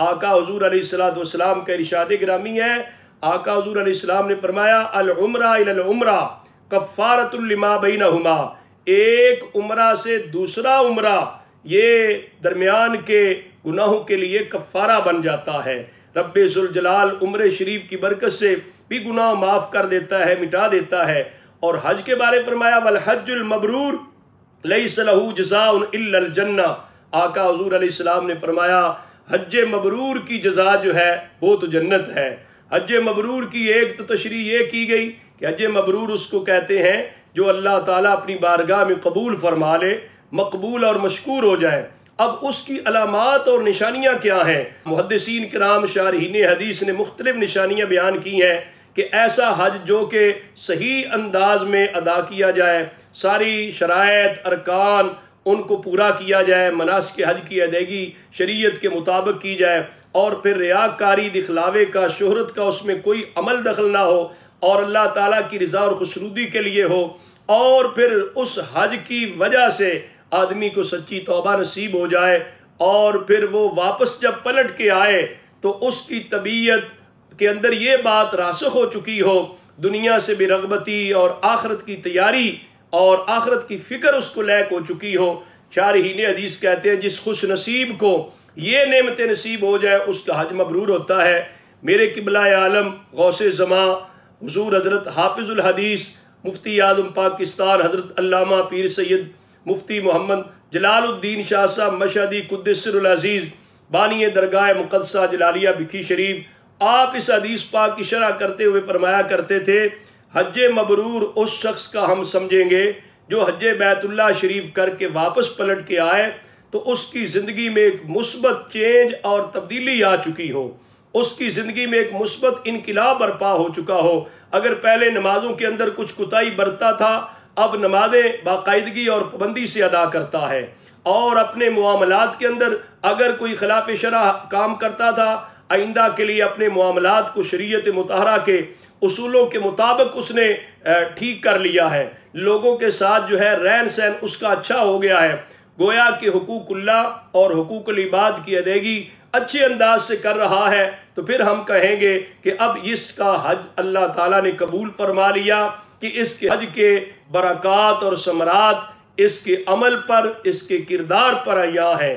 आका हुजूर अलैहिस्सलातु वस्सलाम का इरशाद गिरामी है। आका हुजूर अलैहिस्सलाम ने फरमाया अल उम्रा इलल उम्रा कफ़ारतुल लिमा बैनहुमा, एक उम्रा से दूसरा उम्रा ये दरमियान के गुनाहों के लिए कफ़ारा बन जाता है। रब्बे ज़ुल जलाल उम्र शरीफ की बरकत से भी गुनाह माफ़ कर देता है, मिटा देता है। और हज के बारे फरमाया वल हज्जुल मबरूर लैसा लहू जज़ाउन इल्लल जन्ना, आका हुजूर अलैहिस्सलाम ने फरमाया हज मबरूर की जज़ा जो है वो तो जन्नत है। हज मबरूर की एक तो तशरीह ये की गई कि हज मबरूर उसको कहते हैं जो अल्लाह ताला अपनी बारगाह में कबूल फरमा ले, मकबूल और मशकूर हो जाए। अब उसकी अलामात और निशानियाँ क्या हैं? मुहद्दिसीन किराम शारहीन हदीस ने मुख्तलिफ निशानियाँ बयान की हैं कि ऐसा हज जो कि सही अंदाज में अदा किया जाए, सारी शराइत अरकान उनको पूरा किया जाए, मनासिक हज की अदायगी शरीयत के मुताबिक की जाए, और फिर रियाकारी दिखलावे का, शोहरत का उसमें कोई अमल दखल ना हो और अल्लाह ताला की रज़ा और खुशनुदी के लिए हो। और फिर उस हज की वजह से आदमी को सच्ची तौबा नसीब हो जाए और फिर वो वापस जब पलट के आए तो उसकी तबीयत के अंदर ये बात रासख हो चुकी हो, दुनिया से बेरगबती और आखरत की तैयारी और आखरत की फ़िक्र उसको लैक हो चुकी हो। शारहीन हदीस कहते हैं जिस खुश नसीब को ये नेमत नसीब हो जाए उसका हज मबरूर होता है। मेरे किबला आलम गौसे ज़मा हुजूर हज़रत हाफिज़ुल हदीस मुफ्ती आज़म पाकिस्तान हज़रत अल्लामा पीर सैयद मुफ्ती मोहम्मद जलालुद्दीन शाह साहब मशहदी कुद्दस सिर्रुल अज़ीज़ बानी दरगाह मुक़द्दसा जलालिया भिखी शरीफ, आप इस हदीस पाक की शरह करते हुए फरमाया करते थे हज मबरूर उस शख्स का हम समझेंगे जो हज बैतुल्लाह शरीफ करके वापस पलट के आए तो उसकी ज़िंदगी में एक मुस्बत चेंज और तब्दीली आ चुकी हो, उसकी ज़िंदगी में एक मुस्बत इनकिलाब बर्पा हो चुका हो। अगर पहले नमाज़ों के अंदर कुछ कोताही बरतता था, अब नमाज़ें बाकायदगी और पाबंदी से अदा करता है, और अपने मुआमलात के अंदर अगर कोई खिलाफ शरअ काम करता था, आइंदा के लिए अपने मुआमलात को शरीयत मुतहरा के उसूलों के मुताबिक उसने ठीक कर लिया है। लोगों के साथ जो है रहन सहन उसका अच्छा हो गया है, गोया कि हुकूकुल्लाह और हुकूकुल इबाद की अदायगी अच्छे अंदाज से कर रहा है। तो फिर हम कहेंगे कि अब इसका हज अल्लाह ताला ने कबूल फरमा लिया कि इसके हज के बरक़ात और समरात इसके अमल पर, इसके किरदार पर आया है।